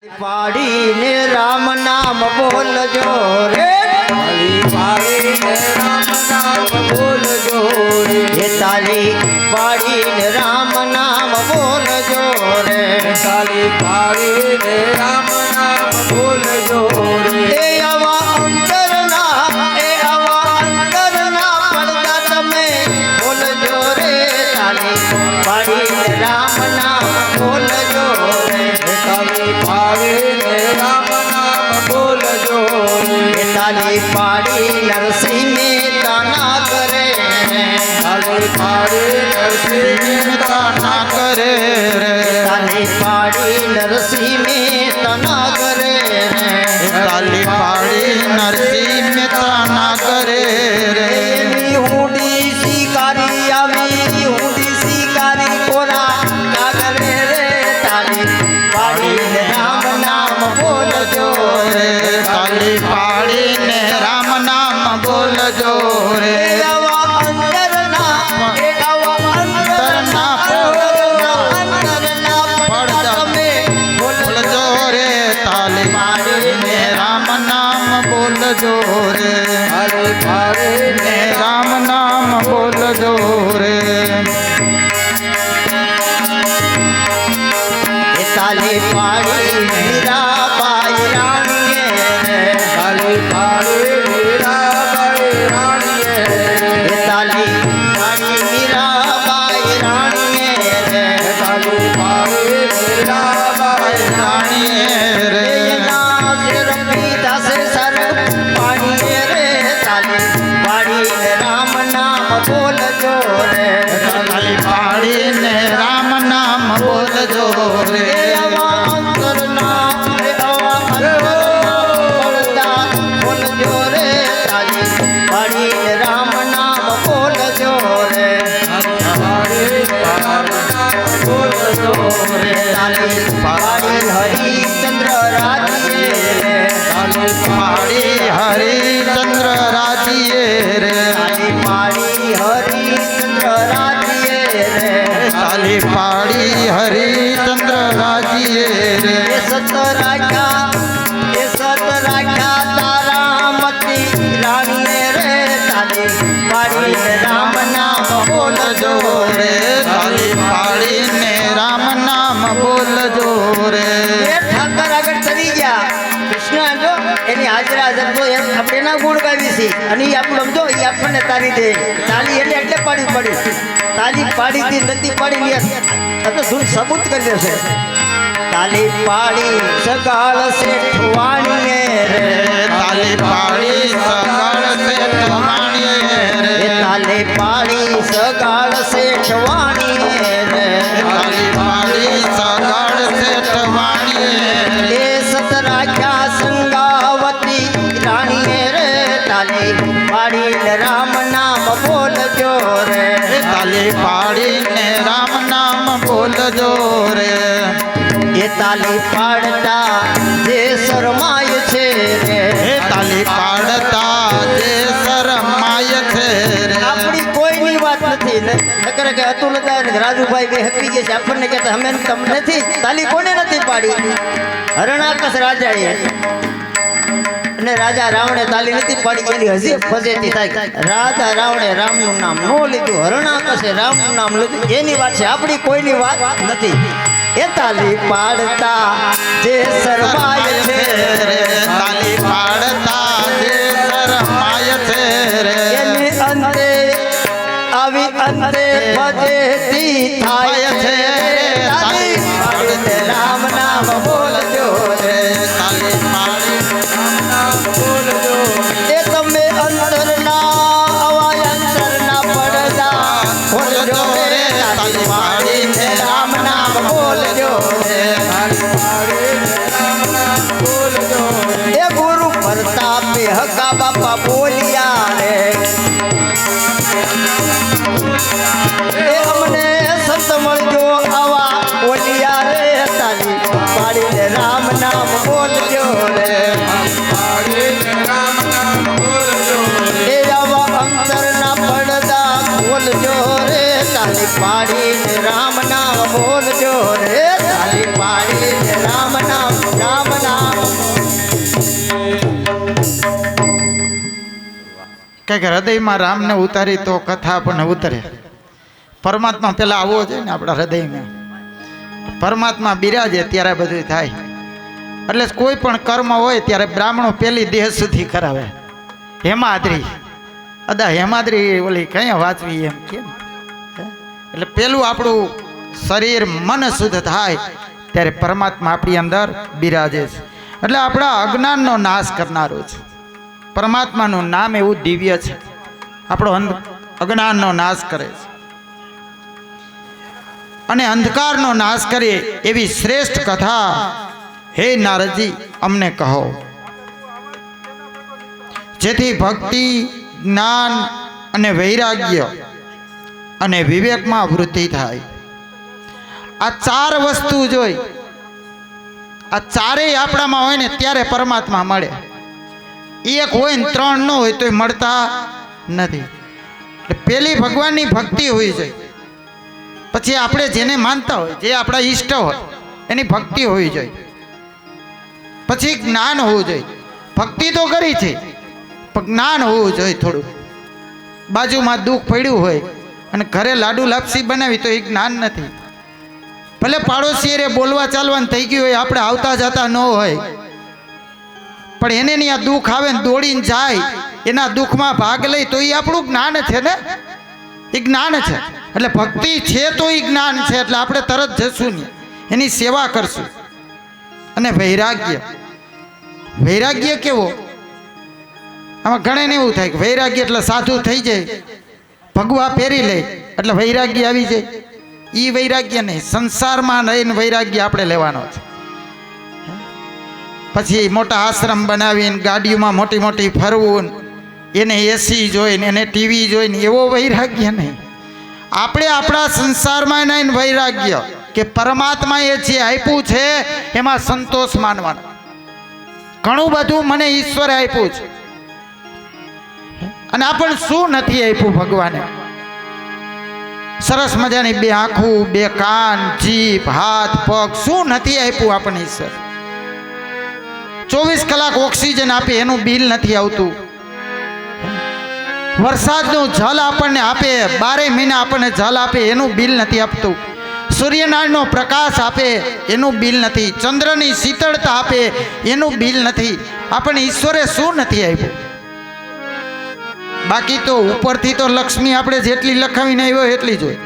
પાડીને રામ નામ બોલજો રે, પાડીને રામ નામ બોલજો રે, એ તાલી પાડીને રામ નામ બોલજો રે, તાલી પાડીને રામ નામ બોલજો રે, એ આવા અંતરના પડદા તમે બોલજો રે, તાલી પાડીને રામ નામ બોલજો રે, તાલી પાડીને રામ નામ બોલજો રે, એ તાલી પાડી નરસિંહ મહેતા ના કરે રે, તાલી પાડી નરસિંહ મહેતા ના કરે રે, તાલી પાડી નરસિંહ મહેતા ના કરે રે, તાલી પાડી નરસિંહ મહેતા ના કરે રે, એની ઊંડી શિકારી આવી ઊંડી શિકારી કોરા કાગરે રે, તાલી પાડીને રામ નામ બોલજો રે, તાલી પાડીને રામ નામ બોલજો રે, એ આવા અંતરના અંતરના પડદા તમે બોલજો રે, તાલી પાડીને રામ નામ બોલજો રે, તાલી પાડીને રામ નામ બોલજો રે, એ તાલી પાડી મીરાબાઈ રાણીએ રે, તાલી પાડી મીરાબાઈ રાણીએ, એ તાલી પાડી મીરાબાઈ રાણીએ રે, તાલી પાડી મીરાબાઈ રાણીએ રે, એના શેર પીધા છે સર પાણીએ રે, તાલી પાડીને રામ નામ બોલજો રે, તાલી પાડીને રામ નામ બોલજો રે, એ આવા અંતરના પડદા બોલજો રે, તાલી પાડીને રામ નામ બોલજો રે, બોલજો રે, તાલી પાડી હરિચંદ્ર રાજ્ય રે, તાલી પાડી હરિચંદ્ર રાજ્ય રે, તાલી પાડી હરિચંદ્ર રાજ્ય રે, તાલી પાડી હરિચંદ્ર રાજ્ય રે, એ સત રાખ્યા તારામતી રાણીએ રે, તાલી પાડીને રામ નામ બોલજો રે, તાલી પાડીને રામ નામ બોલજો રે, એ ઠાકર આગળ ચડી ગયા કૃષ્ણ જો એની હાજરા હાજર તો એમ આપણે એના ગુણ ગાવી છે અને એ આપણું સમજો એ આપણને તારી દે તાલી એટલે પાડી પડી તાલી પાડી દી નથી પાડી લે આ તો ધૂન સબૂત કરી દેશે તાલી પાડી સગાળ શેઠ વાણીએ રે, તાલી પાડી સગાળ શેઠ વાણીએ રે, એ તાલી પાડી સગાળ શેઠ વાણીએ રે, તાલી પાડી સગાળ શેઠ વાણીએ રે, એ સત રાખ્યા સંગાવતી રાણીએ રે, તાલી પાડીને રામ નામ બોલજો રે, તાલી પાડીને રામ નામ બોલજો રે, એ તાલી પાડતા જે શરમાય છે રે, તાલી પાડતા જે શરમાય છે રે, આપણી કોઈની વાત નથી નકર કે અતુલતા અને રાજુભાઈ બે હપી ગયા છે આપણને કહેતા અમે તમને નથી તાલી કોને નથી પાડી હરણાકસ રાજાએ અને રાજા રાવણે તાલી નથી પાડી એની હજી ફજેતી થાય રાજા રાવણે રામનું નામ ન લીધું હરણાકસે રામનું નામ લીધું એની વાત છે આપણી કોઈની વાત નથી એ તાલી પાડતા જે શરમાય છે રે, તાલી પાડતા જે શરમાય છે રે, એની અંતે આવી અંતે ફજેતી થાય છે તાલી પાડીને રામ નામ બોલજો રે, તાલી પાડીને રામ નામ બોલજો રે, એ તમે અંતરના અવાય અંતરના પડદા ખોલજો રે, તાલી પાડીને રામ નામ બોલજો રે, તાલી પાડીને રામ નામ બોલજો રે, એ ગુરુ પ્રતાપે હકા બાપા બોલ્યા રે, એ અમને સંત મળજો આવા બોલ્યા રે, તાલી પાડીને રામ નામ બોલજો રે, પાડીને રામ નામ બોલજો રે, એ આવા અંતરના પડદા બોલજો રે, તાલી પાડીને રામ નામ બોલજો રે, તાલી પાડીને રામ નામ કંઈક હૃદયમાં રામને ઉતારી તો કથા પણ ઉતરે. પરમાત્મા પેલા આવવો જોઈએ ને આપણા હૃદયમાં. પરમાત્મા બિરાજે ત્યારે બધું થાય. એટલે કોઈ પણ કર્મ હોય ત્યારે બ્રાહ્મણો પેલી દેહ સુધી કરાવે. હેમાદ્રી અદા હેમાદ્રી ઓલી કઈ વાંચવી એમ કેમ. એટલે પેલું આપણું શરીર મન શુદ્ધ થાય ત્યારે પરમાત્મા આપણી અંદર બિરાજે છે. એટલે આપણા અજ્ઞાનનો નાશ કરનારો છે પરમાત્માનું નામ. એવું દિવ્ય છે, આપણો અજ્ઞાનનો નાશ કરે છે અને અંધકારનો નાશ કરે એવી શ્રેષ્ઠ કથા હે નારદજી અમને કહો, જેથી ભક્તિ, જ્ઞાન અને વૈરાગ્ય અને વિવેકમાં વૃદ્ધિ થાય. આ ચાર વસ્તુ જોઈ, આ ચારેય આપણામાં હોય ને ત્યારે પરમાત્મા મળે. એક હોય ને ત્રણ ન હોય તો મળતા નથી. પેલી ભગવાનની ભક્તિ હોવી જોઈએ. પછી આપણે જેને માનતા હોય, જે આપણા ઈષ્ટ હોય એની ભક્તિ હોવી જોઈએ. પછી જ્ઞાન હોવું જોઈએ. ભક્તિ તો કરી છે પણ જ્ઞાન હોવું જોઈએ થોડું. બાજુમાં દુઃખ પડ્યું હોય અને ઘરે લાડુ લાપસી બનાવી તો એ જ્ઞાન નથી. ભલે પાડોશી બોલવા ચાલવાનું થઈ ગયું હોય, આપણે આવતા જતા ન હોય, પણ એને નહીં આ દુઃખ આવે ને દોડીને જાય, એના દુઃખમાં ભાગ લઈ તો એ આપણું જ્ઞાન છે ને. એ જ્ઞાન છે. એટલે ભક્તિ છે તો એ જ્ઞાન છે. એટલે આપણે તરત જશું ને એની સેવા કરશું. અને વૈરાગ્ય, વૈરાગ્ય કેવો? આમાં ઘણાને એવું થાય કે વૈરાગ્ય એટલે સાધુ થઈ જાય, ભગવા પહેરી લે એટલે વૈરાગ્ય આવી જાય. એ વૈરાગ્ય નહીં. સંસારમાં રહીને વૈરાગ્ય આપણે લેવાનો છે. પછી મોટા આશ્રમ બનાવીને ગાડીઓમાં મોટી મોટી ફરવું, એને એસી જોઈને એને ટીવી જોઈને એવો વૈરાગ્ય નહીં. આપણે આપણા સંસારમાં નહીં વૈરાગ્ય કે પરમાત્માએ જે આપ્યું છે એમાં સંતોષ માનવાનો. ઘણું બધું મને ઈશ્વરે આપ્યું છે અને આપણને શું નથી આપ્યું ભગવાને? સરસ મજાની બે આંખું, બે કાન, જીભ, હાથ, પગ, શું નથી આપ્યું આપણને ઈશ્વર? 24 કલાક ઓક્સિજન આપે એનું બિલ નથી આવતું. વરસાદનું જલ આપણને આપે, 12 મહિના આપણને જલ આપે એનું બિલ નથી આપતું. સૂર્યનારાયણનો પ્રકાશ આપે એનું બિલ નથી. ચંદ્રની શીતળતા આપે એનું બિલ નથી. આપણને ઈશ્વરે શું નથી આપ્યું? બાકી તો ઉપરથી તો લક્ષ્મી આપણે જેટલી લખાવીને આવ્યો એટલી જ હોય.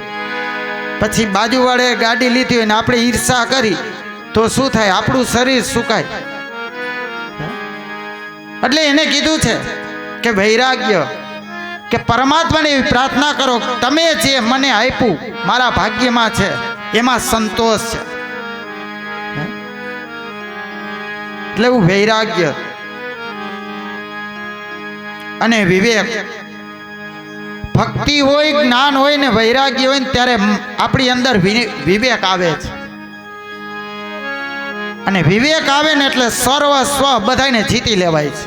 પછી બાજુવાળે ગાડી લીધી હોય ને આપણે ઈર્ષા કરી તો શું થાય? આપણું શરીર સુકાય. એટલે એને કીધું છે કે વૈરાગ્ય, કે પરમાત્માને એવી પ્રાર્થના કરો, તમે જે મને આપ્યું મારા ભાગ્યમાં છે એમાં સંતોષ છે. એટલે એવું વૈરાગ્ય અને વિવેક. ભક્તિ હોય, જ્ઞાન હોય ને વૈરાગ્ય હોય ને ત્યારે આપણી અંદર વિવેક આવે છે. અને વિવેક આવે ને એટલે સર્વ સ્વ બધાને જીતી લેવાય છે.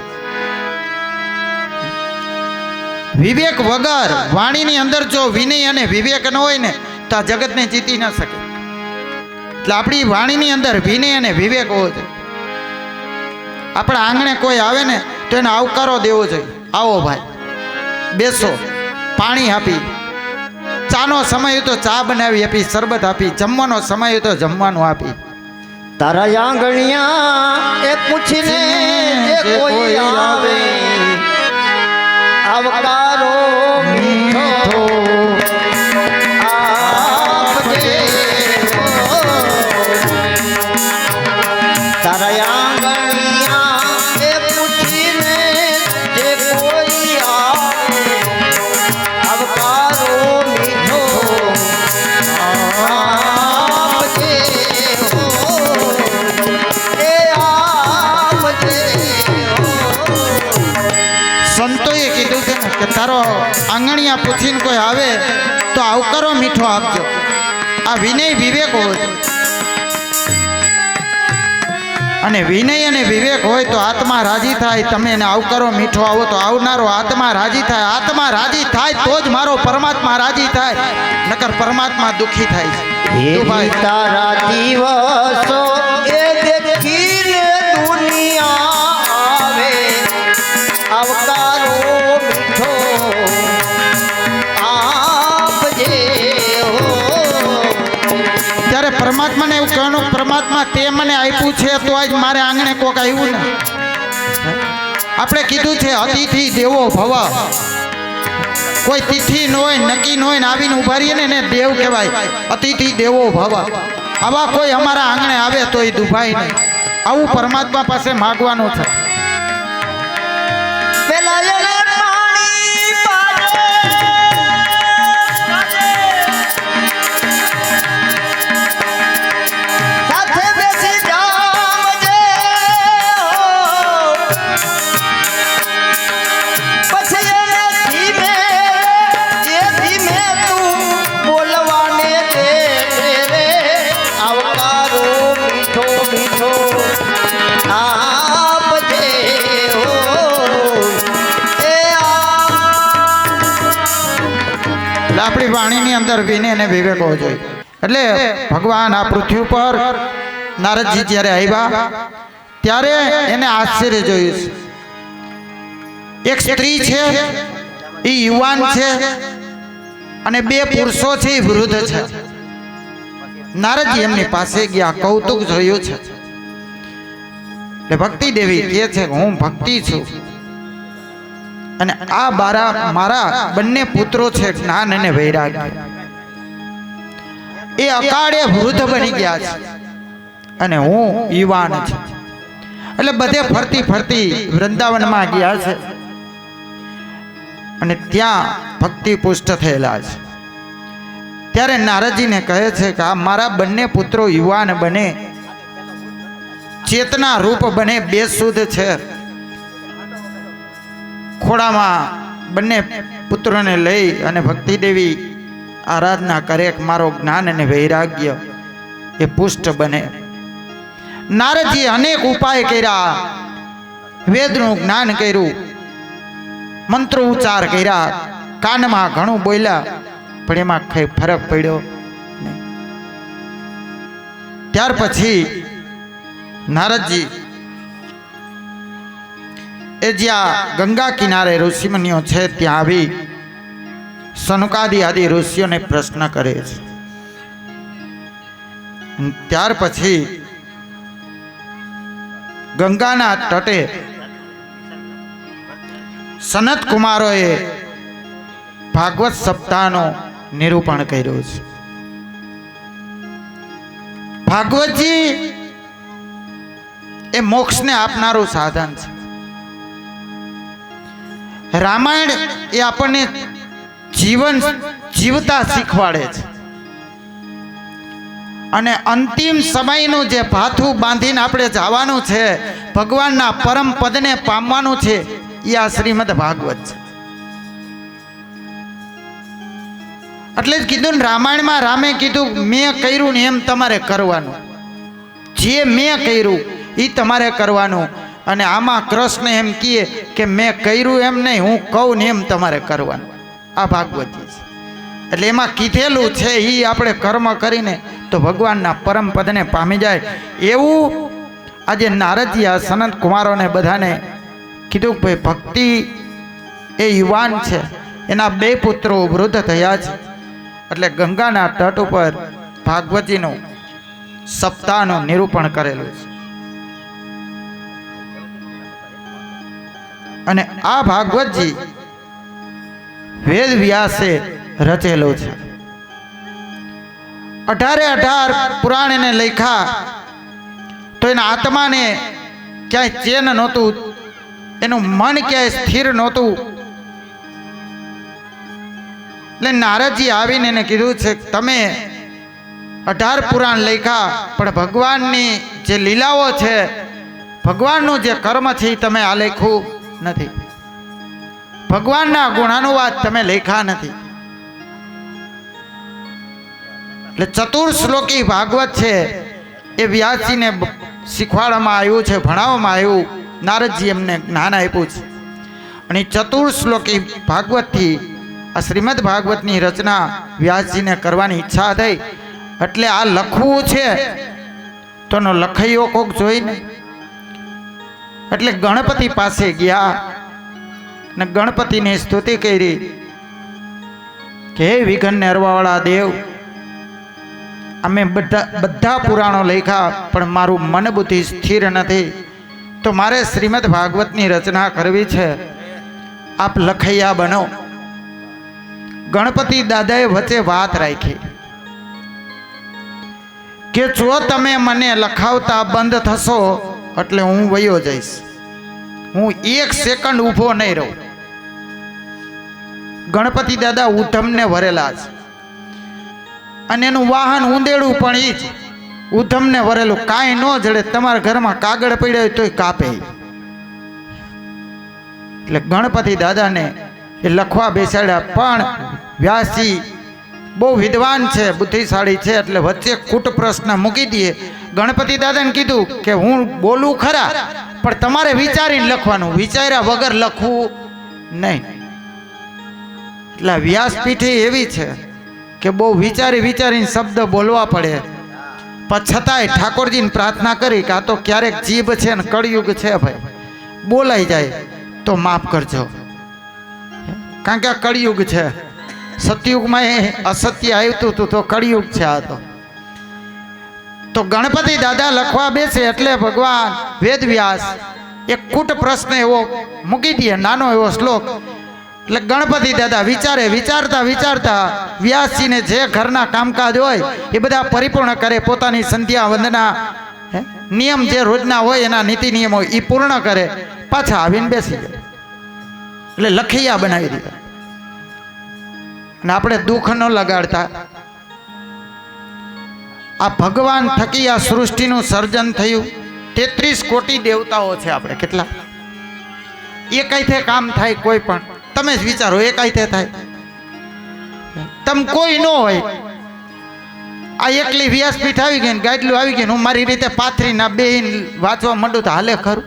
વિવેક વગર વાણીની અંદર જો વિનય અને વિવેક ન હોય ને તો આ જગતને જીતી ન શકે. એટલે આપણી વાણીની અંદર વિનય અને વિવેક હોવો જોઈએ. આપણા આંગણે કોઈ આવે ને તો એને આવકારો દેવો જોઈએ. આવો ભાઈ, બેસો, પાણી આપી, ચાનો સમય હોય તો ચા બનાવી આપી, શરબત આપી, જમવાનો સમય હોય તો જમવાનું આપી. તારા આંગણિયા એ પૂછીને જે કોઈ આવે, આવકારો મીઠો આપજે. તારા આંગણિયા એ પૂછીને જે કોઈ આવે, આવકારો મીઠો આપજે. એ આપજે. સંતોએ કીધું છે ને કે તારો આંગણિયા પૂછીને કોઈ આવે તો આવકારો મીઠો આપજો. આ વિનય વિવેક હોવો જોઈએ. અને વિનય અને વિવેક હોય તો આત્મા રાજી થાય. તમે એને આવકારો મીઠો આવો તો આવનારો આત્મા રાજી થાય. આત્મા રાજી થાય તો જ મારો પરમાત્મા રાજી થાય, નકર પરમાત્મા દુઃખી થાય છે. તારા દિવસો એ દેખીને પરમાત્માને એવું કહેવાનું કે પરમાત્મા તે મને આપ્યું છે તો આજ મારે આંગણે કોક આવ્યું ને. આપણે કીધું છે અતિથિ દેવો ભવ. કોઈ તિથિ ન હોય નક્કી ન હોય ને આવીને ઉભા રહીએ ને એને દેવ કહેવાય. અતિથિ દેવો ભવ. આવા કોઈ અમારા આંગણે આવે તો એ દુભાઈ નહીં. આવું પરમાત્મા પાસે માગવાનું છે. પેલા એને પાણી પાજે, સાથે બેસી જામજે, પછી એને ધીમે તું બોલવાને દે રે. આવકારો મીઠો મીઠો આપજે હો. એટલે આપણી વાણીની અંદર વિનય અને વિવેક હોવો જોઈએ. એટલે ભગવાન આ પૃથ્વી ઉપર નારદજી જ્યારે આવ્યા ત્યારે એને આશ્ચર્ય જોયું છે. એક સ્ત્રી છે એ યુવાન છે અને બે પુરુષો છે એ વૃદ્ધ છે. નારદજી એમની પાસે ગયા, કૌતુક જોયું છે. એટલે ભક્તિ દેવી કહે છે કે હું ભક્તિ છું અને આ મારા બંને પુત્રો છે જ્ઞાન અને વૈરાગ્ય. એ અકાળે વૃદ્ધ બની ગયા છે અને હું યુવાન છું. એટલે બધે ફરતી ફરતી વૃંદાવનમાં ગયા છે અને ત્યાં ભક્તિ પુષ્ટ થયેલા છે. ત્યારે નારદજીને કહે છે કે આ મારા બંને પુત્રો યુવાન બને, ચેતના રૂપ બને, બેસુધ છે. ખોડામાં બંને પુત્રોને લઈ અને ભક્તિ દેવી આરાધના કરે કે મારો જ્ઞાન અને વૈરાગ્ય એ પુષ્ટ બને. નારદજી અનેક ઉપાય કર્યા, વેદનું જ્ઞાન કર્યું, મંત્રો ઉચ્ચાર કર્યા, કાનમાં ઘણું બોલ્યા, પણ એમાં કઈ ફરક પડ્યો નહીં. ત્યાર પછી નારદજી એ જ્યાં ગંગા કિનારે ઋષિમુનિઓ છે ત્યાં આવી સનુકાદિ આદિ ઋષિઓને પ્રશ્ન કરે છે. ત્યાર પછી ગંગાના તટે સનત કુમારોએ ભાગવત સપ્તાહનું નિરૂપણ કર્યું છે. ભાગવતજી એ મોક્ષને આપનારું સાધન છે. રામાયણ એ આપણને જીવન જીવતા શીખવાડે છે અને અંતિમ સમયનું જે ભાથું બાંધીને આપણે જવાનું છે, ભગવાનના પરમ પદને પામવાનું છે, એ આ શ્રીમદ ભાગવત છે. એટલે જ કીધું ને રામાયણમાં રામે કીધું મેં કર્યું ને એમ તમારે કરવાનું. જે મેં કર્યું એ તમારે કરવાનું. અને આમાં કૃષ્ણ એમ કહે કે મેં કર્યું એમ નહીં, હું કહું ને એમ તમારે કરવાનું. આ ભાગવતજી છે. એટલે એમાં કીધેલું છે એ આપણે કર્મ કરીને તો ભગવાનના પરમ પદને પામી જાય. એવું આજે નારદજી આ સનત કુમારોને બધાને કીધું કે ભાઈ ભક્તિ એ યુવાન છે, એના બે પુત્રો વૃદ્ધ થયા છે. એટલે ગંગાના તટ ઉપર ભાગવતીનું સપ્તાહનું નિરૂપણ કરેલું છે. અને આ ભાગવતજી વેદ વ્યાસે રચેલો છે. 18 પુરાણ એને લખ્યા તો એના આત્માને ક્યાંય ચેન નહોતું, એનું મન ક્યાંય સ્થિર નહોતું. એટલે નારદજી આવીને એને કીધું છે તમે 18 પુરાણ લખ્યા પણ ભગવાનની જે લીલાઓ છે, ભગવાનનું જે કર્મ છે એ તમે આ લખ્યું નથી. ભગવાનના ગુણાનુવાદ તમે લખ્યા નથી. એટલે ચતુર્શ્લોકી ભાગવત છે એ વ્યાસજીને શીખવાડવામાં આવ્યું છે, ભણાવવામાં આવ્યું. નારદજી એમને જ્ઞાન આપ્યું છે. અને ચતુર્શ્લોકી ભાગવતથી આ શ્રીમદ ભાગવતની રચના વ્યાસજીને કરવાની ઈચ્છા થઈ. એટલે આ લખવું છે તો નો લખાયો કોક જોઈને. એટલે ગણપતિ પાસે ગયા ને ગણપતિની સ્તુતિ કરી કે હે વિઘ્ન હરવાવાળા દેવ, અમે બધા પુરાણો લખ્યા પણ મારું મન બુદ્ધિ સ્થિર નથી, તો મારે શ્રીમદ ભાગવતની રચના કરવી છે. આપ લખૈયા બનો. ગણપતિ દાદાએ વચ્ચે વાત રાખી કે જો તમે મને લખાવતા બંધ થશો એટલે હું વયો જઈશ, હું 1 સેકન્ડ ઊભો નહીં રહું. ગણપતિ દાદા ઉધમને વરેલા છે અને એનું વાહન ઊંદેડું પણ એ જ ઉધમને વરેલું. કાંઈ ન જડે, તમારા ઘરમાં કાગળ પડ્યો હોય તોય કાપે. એટલે ગણપતિ દાદાને એ લખવા બેસાડ્યા, પણ વ્યાસજી બહુ વિદ્વાન છે, બુદ્ધિશાળી છે, એટલે વચ્ચે કૂટ પ્રશ્ન મૂકી દઈએ. ગણપતિ દાદાને કીધું કે હું બોલું ખરા પણ તમારે વિચારીને લખવાનું, વિચાર્યા વગર લખવું નહીં. એટલે વ્યાસપીઠે એવી છે કે બહુ વિચારીને શબ્દ બોલવા પડે, પણ છતાંય ઠાકોરજીને પ્રાર્થના કરી કે આ તો ક્યારેક જીભ છે ને કળિયુગ છે ભાઈ, બોલાઈ જાય તો માફ કરજો, કારણ કે આ કળિયુગ છે. સતયુગમાં એ અસત્ય આવ્યું હતું તો કળિયુગ છે આ તો ગણપતિ દાદા લખવા બેસે એટલે ભગવાન વેદવ્યાસ એક કૂટ પ્રશ્ન એવો મૂકી દે, નાનો એવો શ્લોક. એટલે ગણપતિ દાદા વિચારતા વ્યાસજીને જે ઘરના કામકાજ હોય એ બધા પરિપૂર્ણ કરે, પોતાની સંધ્યા વંદના નિયમ જે રોજના હોય એના નીતિ નિયમો એ પૂર્ણ કરે, પાછા આવીને બેસી જાય. એટલે લખૈયા બનાવી દીધા. અને આપણે દુઃખ ન લગાડતા. આ ભગવાન થકી આ સૃષ્ટિનું સર્જન થયું. 33 કોટી દેવતાઓ છે આપણે, કેટલા એકાઈથે કામ થાય કોઈ પણ, તમે જ વિચારો એકાઈથે થાય. તમ કોઈ ન હોય, આ એકલી વ્યાસપીઠ આવી ગઈ ને ગાડલું આવી ગઈ, હું મારી રીતે પાથરીને બેહીને વાંચવા માંડું તો હાલે ખરું?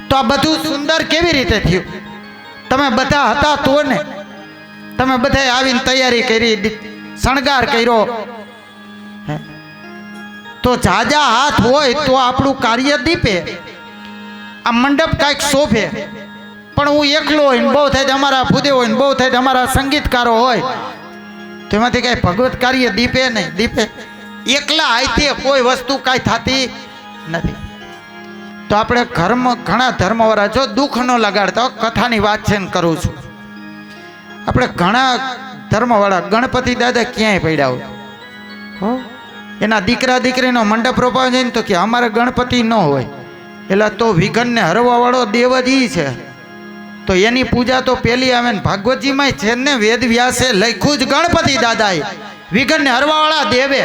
તો આ બધું સુંદર કેવી રીતે થયું? તમે બધા હતા તો ને, તમે બધાએ આવીને તૈયારી કરી, શણગાર કર્યો, તો જાજા હાથ હોય તો આપણું કાર્ય દીપે. આ મંડપ કાંઈક શોભે, પણ હું એકલો હોય ને બહુ થાય અમારા ભૂદેવ હોય ને બહુ થાય અમારા સંગીતકારો હોય, તેમાંથી કાંઈ ભગવત કાર્ય દીપે નહીં, દીપે. એકલા આઈથી કોઈ વસ્તુ કાંઈ થતી નથી. તો આપણે ઘણા ધર્મવાળા, જો દુઃખ ન લગાડતા, કથાની વાત છે ને કરું છું, આપણે ઘણા ધર્મવાળા ગણપતિ દાદા ક્યાંય પડ્યા હોય, એના દીકરા દીકરીનો મંડપ રોપાવ જાય ને તો કે અમારે ગણપતિ ન હોય, એટલે તો વિઘનને હરવા વાળો દેવ જ ઈ છે. તો એની પૂજા તો પેલી આવે ને ભાગવતજીમાં છે ને, વેદ વ્યાસે લખ્યું જ ગણપતિ દાદાએ, વિઘનને હરવા વાળા દેવે.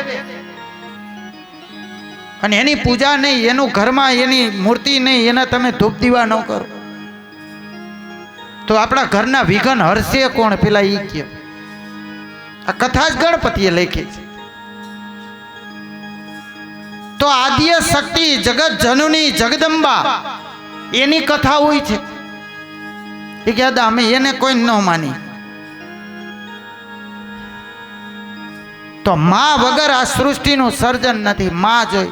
અને એની પૂજા નહીં, એનું ઘરમાં એની મૂર્તિ નહીં, એના તમે ધૂપ દીવા ન કરો તો આપણા ઘરના વિઘન હરશે કોણ? પેલા ઈ કે આ કથા જ ગણપતિએ લખી છે. તો આદ્ય શક્તિ જગત જનની જગદંબા એની કથા હોય છે. એ કહેતા અમે એને કોઈ ન માની. તો માં વગર આ સૃષ્ટિનું સર્જન નથી, માં જોઈ.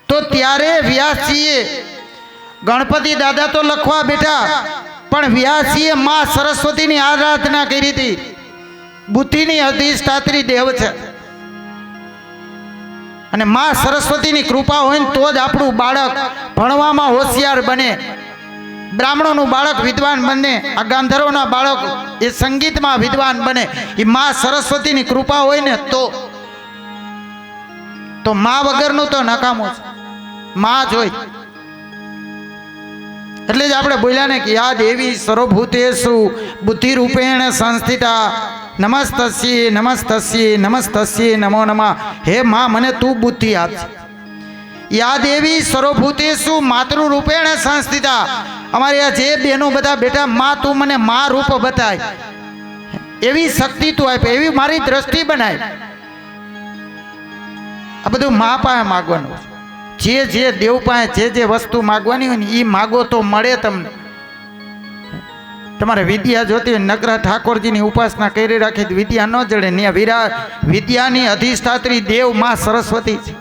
તો ત્યારે વ્યાસજીએ, ગણપતિ દાદા તો લખવા બેઠા, પણ વ્યાસજીએ માં સરસ્વતીની આરાધના કરી હતી. બુદ્ધિની અધિષ્ઠાત્રી દેવ છે, અને માં સરસ્વતીની કૃપા હોય ને તો જ આપણું બાળક ભણવામાં હોશિયાર બને, બ્રાહ્મણોનું બાળક વિદ્વાન બને, આ ગાંધર્વના બાળક એ સંગીતમાં વિદ્વાન બને. એ માં સરસ્વતીની કૃપા હોય ને તો માં વગરનું તો નકામું છે, માં જોઈ. એટલે જ આપણે બોલ્યા ને કે યા દેવી સર્વભૂતેષુ બુદ્ધિ રૂપેણ સંસ્થિતા નમસ્તસ્યે નમસ્તસ્યે નમસ્તસ્યે નમો નમઃ. હે માં, મને તું બુદ્ધિ આપજે. યા દેવી સર્વભૂતેષુ માતૃ રૂપેણ સંસ્થિતા. અમારે આ જે બહેનો બધા બેટા, માં તું મને માં રૂપ બતાય, એવી શક્તિ તું આપે, એવી મારી દ્રષ્ટિ બનાય. આ બધું માં પાસે માગવાનું. જે દેવ પાસે જે વસ્તુ માગવાની હોય ને એ માગો તો મળે તમને. તમારે વિદ્યા જોતી હોય, નકરા ઠાકોરજીની ઉપાસના કરી રાખી વિદ્યા ન જડે ને. વિદ્યાની અધિષ્ઠાત્રી દેવ માં સરસ્વતી છે.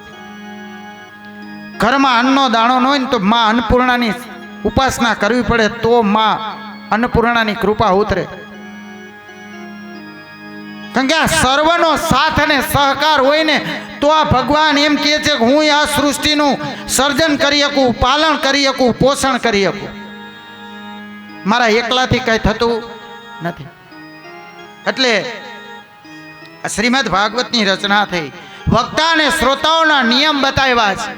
ઘરમાં અન્નનો દાણો ન હોય ને તો માં અન્નપૂર્ણાની ઉપાસના કરવી પડે, તો માં અન્નપૂર્ણાની કૃપા ઉતરે. કારણ કે આ સર્વનો સાથ અને સહકાર હોય ને તો આ ભગવાન એમ કહે છે કે હું આ સૃષ્ટિનું સર્જન કરી શકું, પાલન કરી શકું, પોષણ કરી શકું. મારા એકલાથી કંઈ થતું નથી. એટલે શ્રીમદ ભાગવતની રચના થઈ. વક્તા અને શ્રોતાઓના નિયમ બતાવ્યા છે.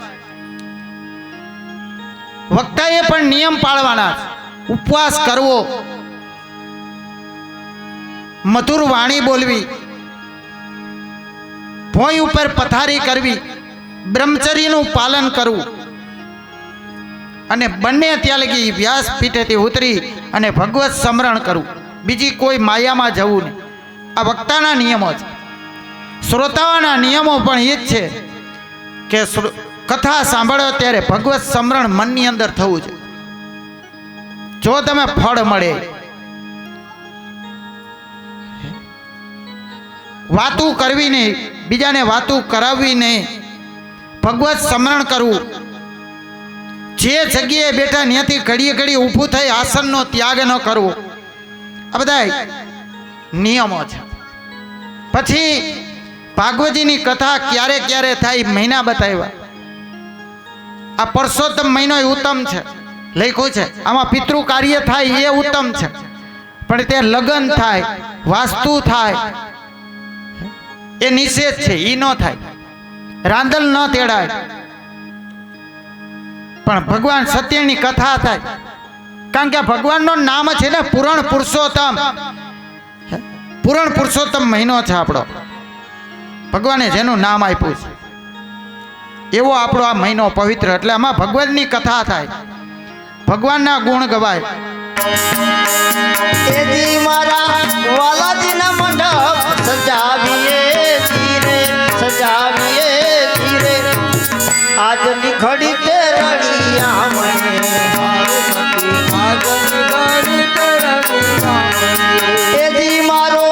વક્તાએ પણ નિયમ પાળવાના છે. ઉપવાસ કરવો, મધુર વાણી બોલવી, ભોંય ઉપર પથારી કરવી, બ્રહ્મચર્યનું પાલન કરવું અને બંને ત્યાં લગી વ્યાસપીઠેથી ઉતરી અને ભગવત સ્મરણ કરવું. બીજી કોઈ માયામાં જવું નહીં. આ વક્તાના નિયમો છે. શ્રોતાઓના નિયમો પણ એ જ છે કે કથા સાંભળો ત્યારે ભગવત સ્મરણ મનની અંદર થવું છે. જો તમે ફળ મળે, વાતું કરવી નહીં, બીજાને વાતું કરાવવી નહીં, ભગવત સ્મરણ કરવું. જે જગ્યાએ બેઠા ત્યાંથી ઘડીએ ઘડી ઊભું થઈ આસનનો ત્યાગ ન કરવો. આ બધા નિયમો છે. પછી ભાગવતજીની કથા ક્યારે ક્યારે થાય મહિના બતાવ્યા. આ પરસોત્તમ મહિનો એ ઉત્તમ છે, લખ્યું છે. આમાં પિતૃ કાર્ય થાય એ ઉત્તમ છે, પણ તે લગ્ન થાય, વાસ્તુ થાય એ નિષેધ છે, એ ન થાય. રાંદલ ન તેડાય, પણ ભગવાન સત્યની કથા થાય. કારણ કે ભગવાનનું નામ છે ને પૂરણ પુરુષોત્તમ. પૂરણ પુરુષોત્તમ મહિનો છે આપણો. ભગવાને જેનું નામ આપ્યું છે એવો આપણો આ મહિનો પવિત્ર. એટલે આમાં ભગવાનની કથા થાય, ભગવાનના ગુણ ગવાય. એજી મારા વાલાજીના મંડપ સજાવીએ ધીરે, સજાવીએ ધીરે. આજની ઘડી તે રડિયા મને, એજી મારો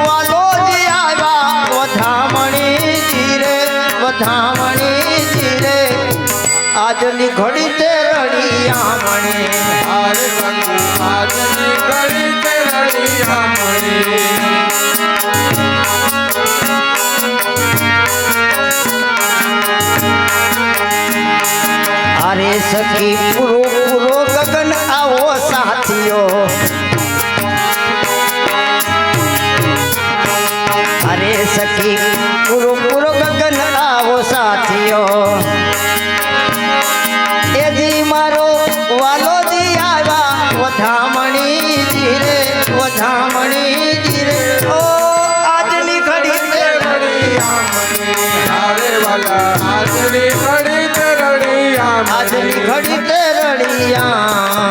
વાલોજી આવ્યા વધામણી ધીરે, વધામણી ધીરે. આજની ઘડી તે રડિયા મને, આજની ઘડી તે રડિયા મને. અરે સખી પૂરો પૂરો ગગન આવો સાથીઓ, અરે સખી પૂરો પૂરો ગગન આવો સાથીઓ. એજી મારો વાલોજી આવ્યા વધામણી ધીરે, વધામણી ધીરે. ઓ આજની ઘડી તે રડિયા મને, આજની ઘડી તે રડિયા